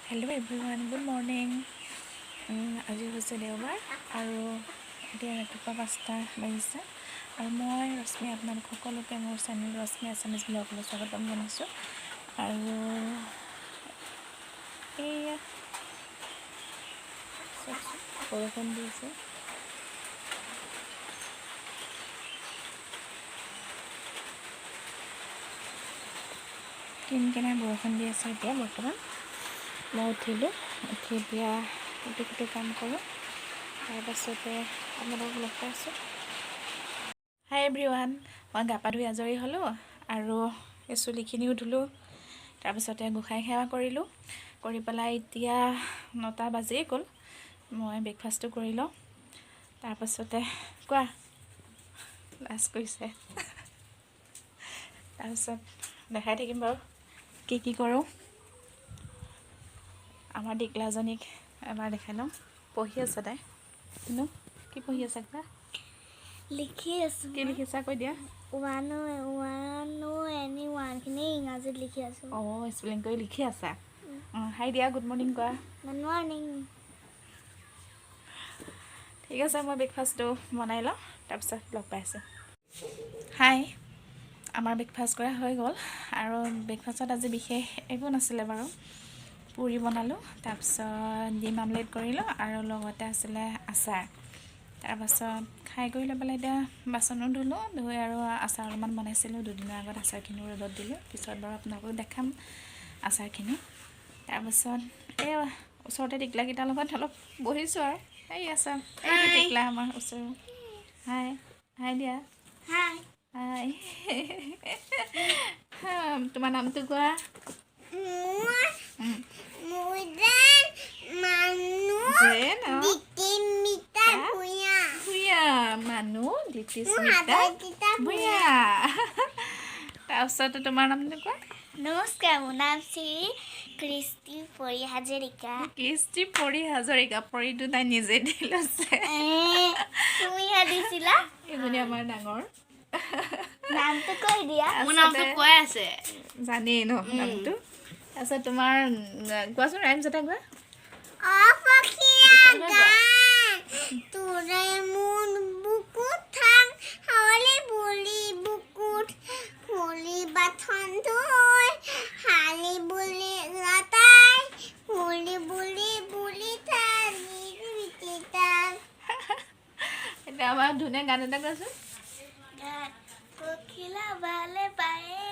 Hello' everyone, good morning. আজি হৈছে দেওবাৰ আৰু এতিয়া ৰাতিপুৱা 5টা বাজিছে আৰু মই ৰশ্মি আপোনালোক সকলোকে মোৰ চেনেল ৰশ্মি আছামিজ ব্লগলৈ স্বাগতম জনাইছোঁ। আৰু এইয়া বৰষুণ দি আছে। কিনকিনাই বৰষুণ দি আছে এতিয়া বৰ্তমান। মই উঠি এতিয়া ইটো কাম কৰোঁ, তাৰপাছতে আপোনালোকক লগ পাইছোঁ। হাই এভৰিৱান, মই গা পা ধুই আজৰি হ'লোঁ আৰু এই চুলিখিনিও ধুলোঁ, তাৰপিছতে গোঁসাই সেৱা কৰিলোঁ। কৰি পেলাই এতিয়া 9টা বাজিয়ে গ'ল। মই ব্ৰেকফাষ্টটো কৰি লওঁ, তাৰপাছতে কোৱা লাজ কৰিছে। তাৰপিছত দেখাই থাকিম বাৰু কি কৰোঁ। আমাৰ ডিকলাজনীক এবাৰ দেখাই লওঁ। পঢ়ি আছে তাই। কিন্তু কি পঢ়ি আছে কোৱা? লিখি আছোঁ। কি লিখিছা কৈ দিয়া? ওৱানখিনি ইংৰাজীত লিখি আছোঁ। অঁ, স্পেলিং কৰি লিখি আছা। হাই দিয়া, গুড মৰ্ণিং কোৱা। Good morning. ঠিক আছে, মই ব্ৰেকফাষ্টটো বনাই লওঁ, তাৰপিছত লগ পাইছোঁ। হাই, আমাৰ ব্ৰেকফাষ্ট কৰা হৈ গ'ল আৰু ব্ৰেকফাষ্টত আজি বিশেষ একো নাছিলে বাৰু। পুৰি বনালোঁ, তাৰপিছত ডিম আমলেট কৰিলোঁ আৰু লগতে আছিলে আচাৰ। তাৰপাছত খাই কৰি লৈ পেলাই এতিয়া বাচনো ধুলোঁ, ধুই আৰু আচাৰ অলপমান বনাইছিলোঁ। দুদিনৰ আগত আচাৰখিনি ৰ'দত দিলোঁ, পিছত বাৰু আপোনালোকক দেখাম আচাৰখিনি। তাৰপাছত এই ওচৰতে টিকলাকেইটাৰ লগত অলপ বহিছোঁ আৰু এই আছে এইটো টিকলা আমাৰ ওচৰৰ। হাই হাই দিয়া। হাই। হাই। তোমাৰ নামটো কোৱা? মানুহ দিতিস্মিতা ভূঞা। তাৰপিছতে তোমাৰ নামটো কোৱা? নমস্কাৰ, মোৰ নাম শ্ৰী কৃষ্টি পৰি হাজৰিকা। কৃষ্টি পৰি হাজৰিকা। পৰিটো তাই নিজে দি লৈছে। তুমিহে দিছিলা। এইজনী আমাৰ ডাঙৰ। নামটো কৈ দিয়া। মোৰ নামটো কৈ আছে, জানেই ন নামটো। তাৰপিছত তোমাৰ কোৱাচোন ৰাইমছ এটা কোৱা। এতিয়া আমাৰ ধুনীয়া গান এটা কোৱাচোন। পখিলা ভালে পায়ে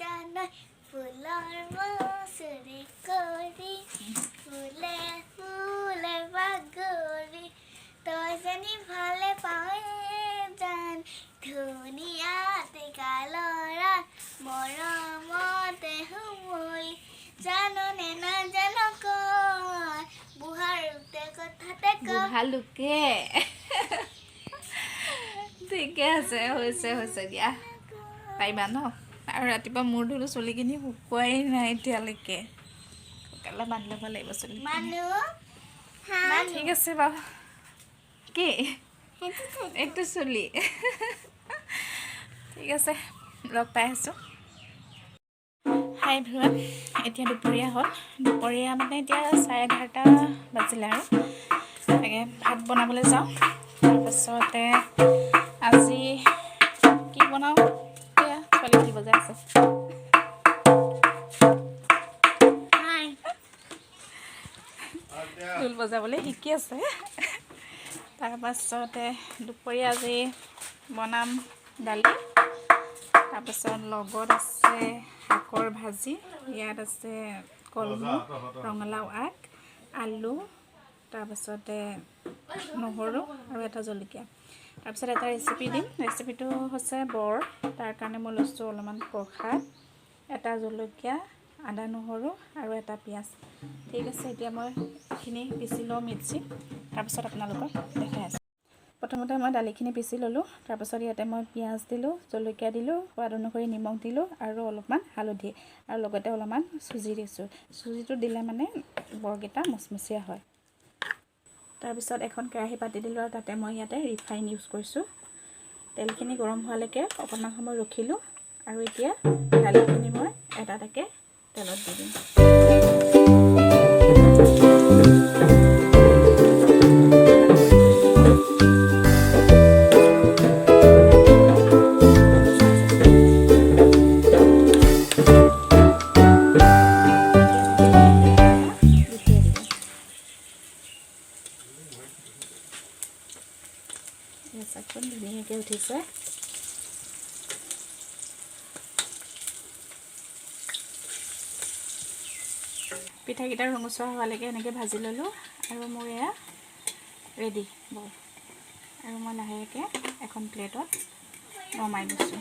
জানৈ ফুলৰ মচুৰি কৰি ফুলে ফুলে বাগৰি তই জানি ভালে পাৱে জান ধুনীয়া টেকা ল'ৰা মৰমতে শুৱলি জাননে নাজানো কয় বুঢ়াৰুতে কথাতে কয়। ভালুকে। ঠিকে আছে, হৈছে দিয়া, পাৰিবা ন? আৰু ৰাতিপুৱা মূৰ ধুলোঁ, চুলিখিনি শুকুৱাই নাই এতিয়ালৈকে। শুকালে বান্ধি ল'ব লাগিব চুলিখিনি। ঠিক আছে বাৰু। কি এইটো চুলি? ঠিক আছে, লগ পাই আছোঁ। হাই এভৰিৱান, এতিয়া দুপৰীয়া হ'ল। দুপৰীয়া মানে এতিয়া 11:30 বাজিলে আৰু তাকে ভাত বনাবলৈ যাওঁ। তাৰপাছতে আজি কি বনাওঁ, এয়া ছোৱালী কি বজাই আছে। ঢোল বজাবলৈ শিকি আছে। তাৰপাছতে দুপৰীয়া আজি বনাম দালি, তাৰপাছত লগত আছে শাকৰ ভাজি, ইয়াত আছে কলমৌ, ৰঙালাও আগ, আলু, তাৰপাছতে নহৰু আৰু এটা জলকীয়া। তাৰপিছত এটা ৰেচিপি দিম। ৰেচিপিটো হৈছে বৰ, তাৰ কাৰণে মই লৈছোঁ অলপমান প্ৰসাদ, এটা জলকীয়া, আদা নহৰু আৰু এটা পিঁয়াজ। ঠিক আছে, এতিয়া মই এইখিনি পিচি লওঁ মিক্সিত, তাৰপিছত আপোনালোকক দেখাই আছোঁ। প্ৰথমতে মই দালিখিনি পিচি ল'লোঁ, তাৰপাছত ইয়াতে মই পিঁয়াজ দিলোঁ, জলকীয়া দিলোঁ, সোৱাদ অনুসৰি নিমখ দিলোঁ আৰু অলপমান হালধি আৰু লগতে অলপমান চুজি দিছোঁ। চুজিটো দিলে মানে বৰকেইটা মচমচীয়া হয়। তাৰপিছত এখন কেৰাহী পাতি দিলোঁ আৰু তাতে মই ইয়াতে ৰিফাইন ইউজ কৰিছোঁ। তেলখিনি গৰম হোৱালৈকে অকণমান সময় ৰখিলোঁ আৰু এতিয়া দালিখিনি মই এটা এটাকৈ তেলত দি দিম। হৈছে। পিঠাকেইটা ৰঙচুৱা হোৱালৈকে এনেকৈ ভাজি ল'লোঁ আৰু মোৰ এয়া ৰেডি বল। আৰু মই লাহেকৈ এখন প্লেটত নমাই দিছোঁ।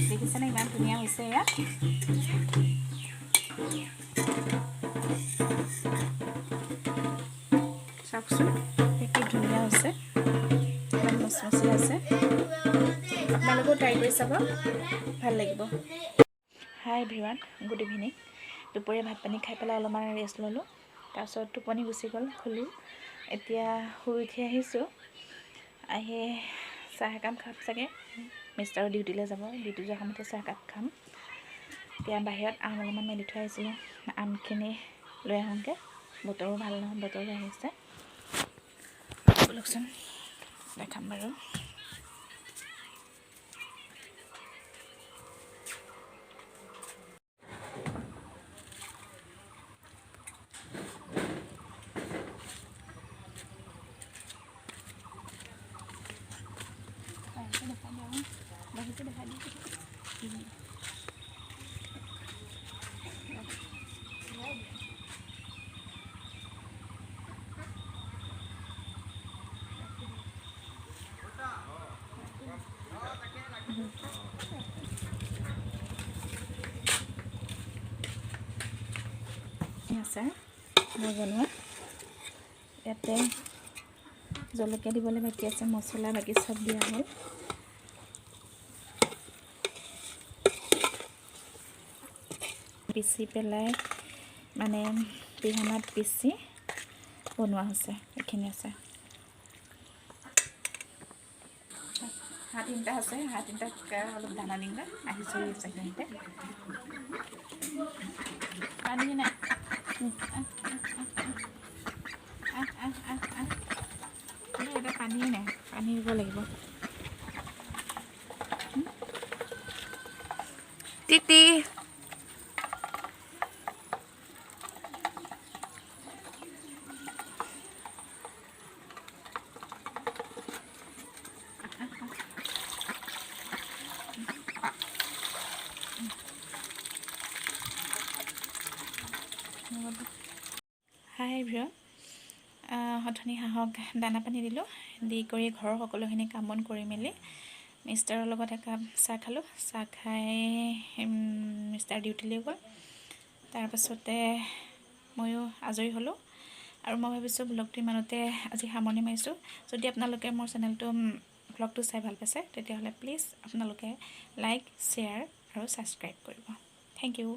দেখিছেনে ইমান ধুনীয়া হৈছে এয়া। চাওকচোন কি ধুনীয়া হৈছে, একদম মচমচি আছে। আপোনালোকেও ট্ৰাই কৰি চাব, ভাল লাগিব। হাই এভৰিৱান, গুড ইভিনিং। দুপৰীয়া ভাত পানী খাই পেলাই অলপমান ৰেষ্ট ল'লোঁ। তাৰপিছত টোপনি গুচি গ'ল, শুলোঁ। এতিয়া শুই উঠি আহিছোঁ। আহি চাহ একাপ খাম চাগে, মিষ্টাৰৰ ডিউটিলৈ যাব। ডিউটি যোৱাৰ সময়তে চাহ একাপ খাম। এতিয়া বাহিৰত আম অলপমান মেলি থৈ আহিছিলোঁ, আমখিনি লৈ আহোঁগৈ। বতৰো ভাল নহয়, বতৰো আহিছে। ব'লকচোন দেখাম বাৰু। আছে মই বনোৱা। ইয়াতে জলকীয়া দিবলৈ বাকী আছে, মছলা বাকী চব দিয়া হ'ল। পিচি পেলাই মানে পিহানাত পিচি বনোৱা হৈছে। এইখিনি আছে, হাঁহ তিনিটা আছে। হাঁহ তিনিটাক অলপ দানা দিওঁগৈ। আহি চৰি আছে সিহঁতে। পানী নাই, এটা পানী নাই, পানী দিব লাগিব। টিটি হাই এভৰিৱান, অথনি হাঁহক দানা পানী দিলোঁ। দি কৰি ঘৰৰ সকলোখিনি কাম বন কৰি মেলি মিষ্টাৰৰ লগত একাপ চাহ খালোঁ। চাহ খাই মিষ্টাৰ ডিউটিলৈ গ'ল। তাৰপাছতে ময়ো আজৰি হ'লোঁ। আৰু মই ভাবিছোঁ ব্লগটো ইমানতে আজি সামৰণি মাৰিছোঁ। যদি আপোনালোকে মোৰ চেনেলটো ব্লগটো চাই ভাল পাইছে, তেতিয়াহ'লে প্লিজ আপোনালোকে লাইক, শ্বেয়াৰ আৰু ছাবস্ক্ৰাইব কৰিব। Thank U.